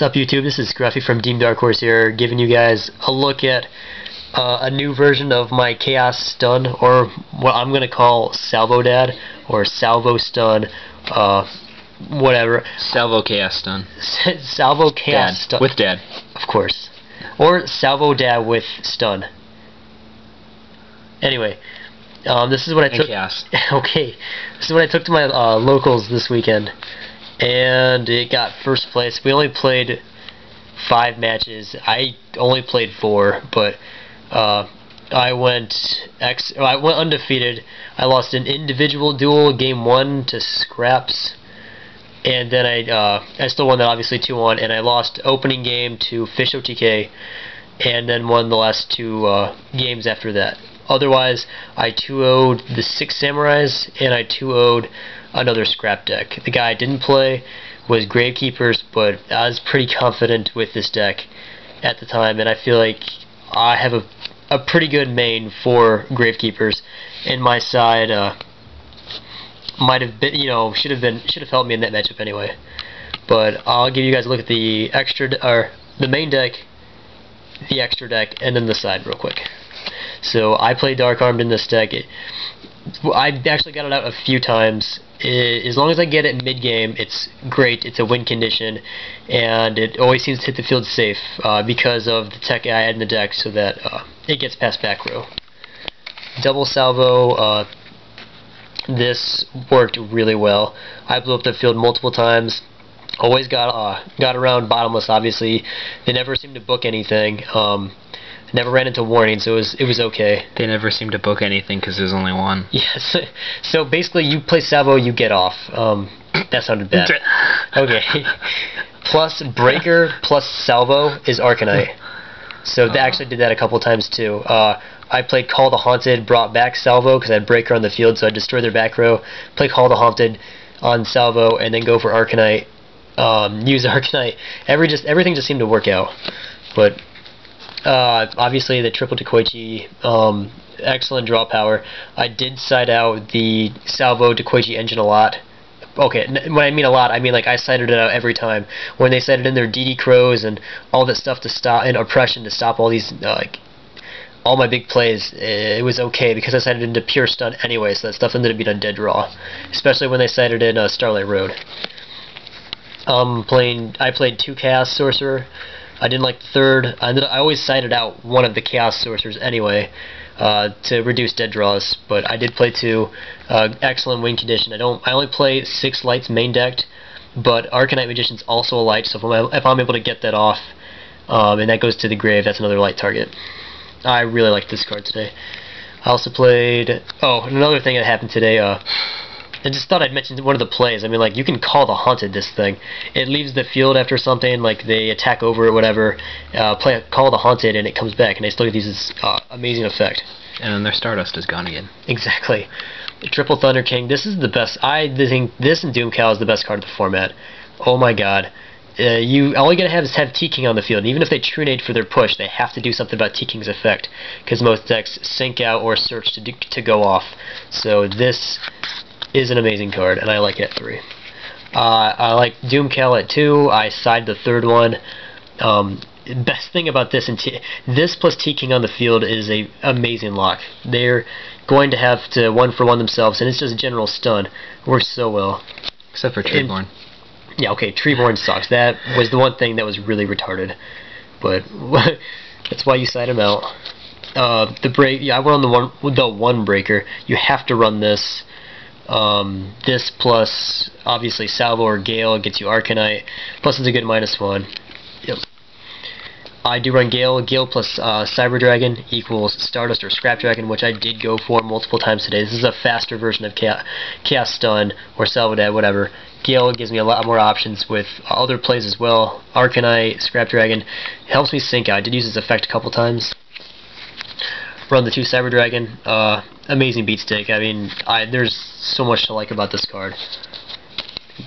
What's up, YouTube? This is Scruffy from TeamDarkHorse here, giving you guys a look at a new version of my Chaos Stun, or what I'm going to call SalvoDAD, or Salvo Stun, whatever. Salvo Chaos Stun. Salvo Chaos Stun. With Dad. Of course. Or SalvoDAD with Stun. Anyway, this is what I took. Chaos. Okay, this is what I took to my locals this weekend. And it got first place. We only played 5 matches. I only played 4, but I went undefeated. I lost an individual duel game 1 to Scraps, and then I still won that, obviously 2-1, and I lost opening game to Fish OTK, and then won the last 2 games after that. Otherwise, I 2-0'd the 6 Samurais, and I 2-0'd another scrap deck. The guy I didn't play was Gravekeepers, but I was pretty confident with this deck at the time, and I feel like I have a pretty good main for Gravekeepers, and my side might have been, should have helped me in that matchup anyway. But I'll give you guys a look at the the main deck, the extra deck, and then the side real quick. So I play Dark Armed in this deck. I actually got it out a few times. As long as I get it mid-game, it's great. It's a win condition, and it always seems to hit the field safe because of the tech I add in the deck, so that it gets past back row. Double salvo. This worked really well. I blew up the field multiple times. Always got around bottomless. Obviously, they never seemed to book anything. Never ran into warnings, so it was okay. They never seemed to book anything because there's only one. Yes. So basically, you play salvo, you get off. That sounded bad. Okay. Plus breaker plus salvo is Arcanite. So they actually did that a couple times too. I played Call the Haunted, brought back salvo because I had breaker on the field, so I destroyed their back row. Play Call the Haunted on salvo, and then go for Arcanite. Use Arcanite. Everything just seemed to work out, but. Obviously the triple Dekoichi, excellent draw power. I did side out the Salvo Dekoichi engine a lot. Okay, when I mean a lot, I mean like I sided it out every time. When they sided in their DD Crows and all that stuff to stop, and oppression to stop all these, all my big plays, it was okay because I sided into pure stun anyway, so that stuff ended up being a dead draw. Especially when they sided in Starlight Road. I played 2 Chaos Sorcerer. I didn't like the 3rd. I always sided out one of the Chaos Sorcerers anyway to reduce dead draws, but I did play 2. Excellent win condition. I only play 6 lights main decked, but Arcanite Magician's also a light, so if I'm able to get that off, and that goes to the grave, that's another light target. I really like this card today. I also played... Oh, another thing that happened today, I just thought I'd mention one of the plays. I mean, like, you can Call the Haunted this thing. It leaves the field after something, like they attack over or whatever, Call the Haunted, and it comes back, and they still get this amazing effect. And then their Stardust is gone again. Exactly. Triple Thunder King, this is the best. I think this and Doomcal is the best card of the format. Oh my god. All you gotta have is have T-King on the field. Even if they True Nade for their push, they have to do something about T-King's effect, because most decks sync out or search to go off. So this is an amazing card, and I like it at 3. I like Doomcal at 2. I side the 3rd one. Best thing about this, this plus T-King on the field is a amazing lock. They're going to have to 1-for-1 themselves, and it's just a general stun. Works so well. Except for Treeborn. Yeah, okay, Treeborn sucks. That was the one thing that was really retarded. But that's why you side him out. The break, yeah, I went on the one breaker. You have to run this. This plus, obviously, Salvo or Gale gets you Arcanite, plus it's a good -1. Yep. I do run Gale. Gale plus Cyber Dragon equals Stardust or Scrap Dragon, which I did go for multiple times today. This is a faster version of Chaos Stun or SalvoDAD, whatever. Gale gives me a lot more options with other plays as well. Arcanite, Scrap Dragon, helps me sync out. I did use this effect a couple times. Run the 2 Cyber Dragon. Amazing beat stick. I mean, there's so much to like about this card.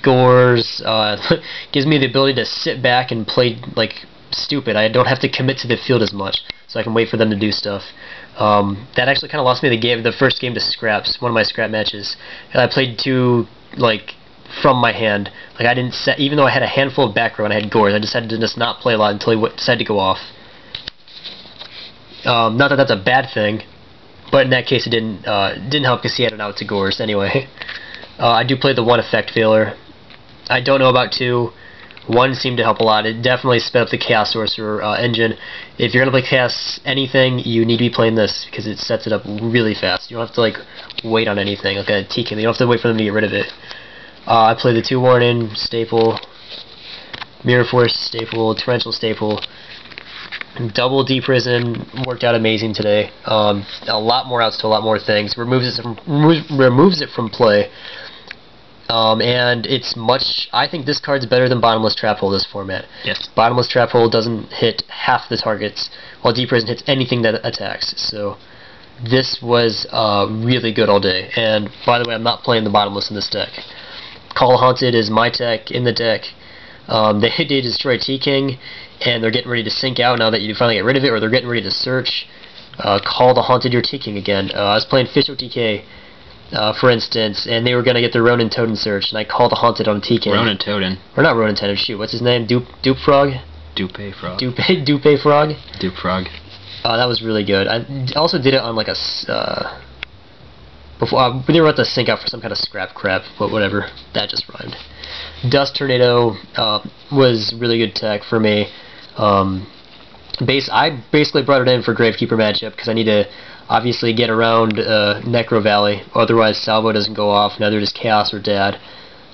Gorz gives me the ability to sit back and play like stupid. I don't have to commit to the field as much, so I can wait for them to do stuff. That actually kind of lost me the first game to Scraps, one of my scrap matches. And I played 2 like from my hand. Like I didn't set, even though I had a handful of back row and I had Gorz, I decided to just not play a lot until he decided to go off. Not that that's a bad thing, but in that case it didn't help because he had an out to Gorz anyway. I do play the 1 effect veiler. I don't know about 2. 1 seemed to help a lot. It definitely sped up the Chaos Sorcerer engine. If you're going to play Chaos anything, you need to be playing this because it sets it up really fast. You don't have to like wait on anything like a TK. You don't have to wait for them to get rid of it. I play the 2 warning, staple, Mirror Force, staple, Torrential, staple. Double D prison worked out amazing today. A lot more outs to a lot more things. Removes it from play. And it's much. I think this card's better than Bottomless Trap Hole this format. Yes. Bottomless Trap Hole doesn't hit half the targets, while D prison hits anything that attacks. So this was really good all day. And by the way, I'm not playing the Bottomless in this deck. Call Haunted is my tech in the deck. They did destroy T-King, and they're getting ready to sink out now that you finally get rid of it, or they're getting ready to search. Call the Haunted your T-King again. I was playing Fish OTK, for instance, and they were going to get their Ronin Totem search, and I called the Haunted on T-King. Ronin Totem. Or not Ronin Totem, shoot, what's his name? Dupe Frog? Dupe Frog. Dupe Frog? Dupe Frog. That was really good. I also did it on like a... before they were about to sink out for some kind of scrap crap, but whatever. That just rhymed. Dust Tornado was really good tech for me. I basically brought it in for Gravekeeper matchup because I need to obviously get around Necro Valley, otherwise Salvo doesn't go off, neither does Chaos or Dad.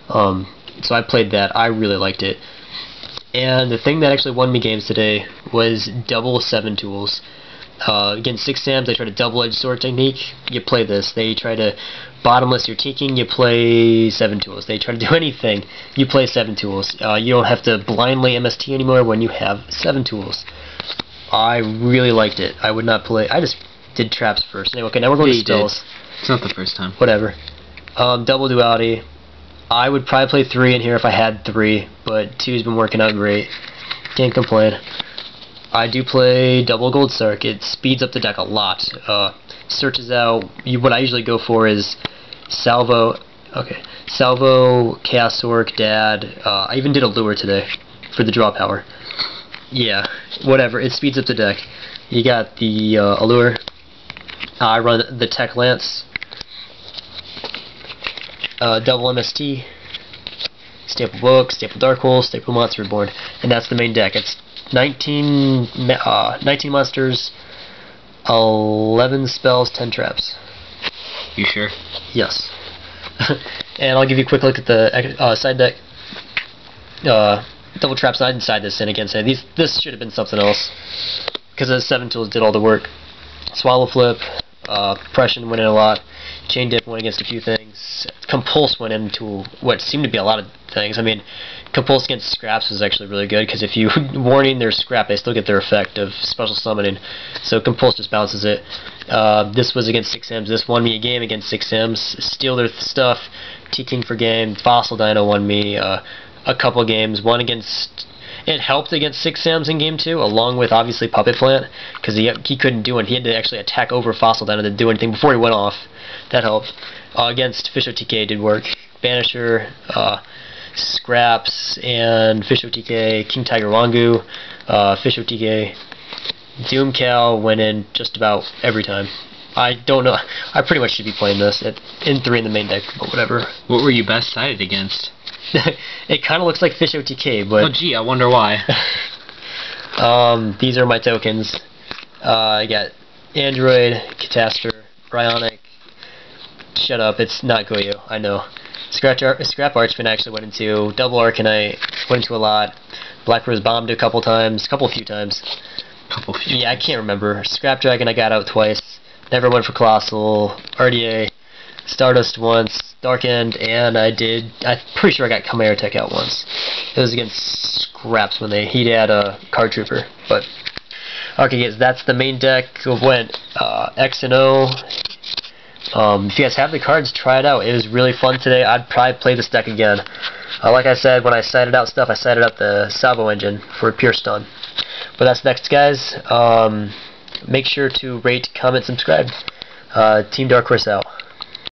So I played that. I really liked it. And the thing that actually won me games today was double 7 tools. Against 6 Sams, they try to double-edge sword technique. You play this. They try to bottomless your T-King. You play 7 tools. They try to do anything. You play 7 tools. You don't have to blindly MST anymore when you have 7 tools. I really liked it. I would not play. I just did traps first. Anyway, okay, now we're going to spells. It's not the first time. Whatever. Double duality. I would probably play 3 in here if I had 3, but 2's been working out great. Can't complain. I do play double Gold Sark. It speeds up the deck a lot. Searches out. What I usually go for is Salvo. Okay, Salvo, Chaos Sorc, Dad. I even did a lure today for the draw power. Yeah, whatever. It speeds up the deck. You got the allure. I run the Tech Lance. Double MST. Staple Book, Staple Dark Hole, Staple Monster Reborn, and that's the main deck. It's 19 monsters, 11 spells, 10 traps. You sure? Yes. And I'll give you a quick look at the side deck. Double traps. I didn't side this in again. So this should have been something else because the 7 tools did all the work. Swallow Flip, Pression went in a lot. Chain Dip went against a few things. Compulse went into what seemed to be a lot of things. I mean, Compulse against Scraps was actually really good because if you warning their Scrap, they still get their effect of special summoning. So Compulse just bounces it. This was against 6 M's. This won me a game against 6 M's. Steal their stuff. T-King for game. Fossil Dino won me a couple games. One against... It helped against 6 Sams in game 2, along with obviously Puppet Plant, because he couldn't do it. He had to actually attack over Fossil Dino to do anything before he went off. That helped. Against Fish OTK did work. Banisher, Scraps, and Fish OTK, King Tiger Wangu, Fish OTK, Doomcal went in just about every time. I don't know. I pretty much should be playing this in 3 in the main deck, but whatever. What were you best sided against? It kind of looks like Fish OTK, but... Oh gee, I wonder why. These are my tokens. I got Android, Catastor, Bryonic. Shut up, it's not Goyo, I know. Scrap Archman actually went into. Double Arcanite went into a lot. Black Rose bombed a few times. Yeah, I can't remember. Scrap Dragon I got out twice. Never went for Colossal. RDA. Stardust once. Dark End, and I'm pretty sure I got Chimera Tech out once. It was against Scraps when he had a Card Trooper. But okay, guys, that's the main deck of went X and O. If you guys have the cards, try it out. It was really fun today. I'd probably play this deck again. Like I said, when I sided out stuff, I sided out the Salvo engine for pure stun. But that's next, guys. Make sure to rate, comment, subscribe. TeamDarkHorse out.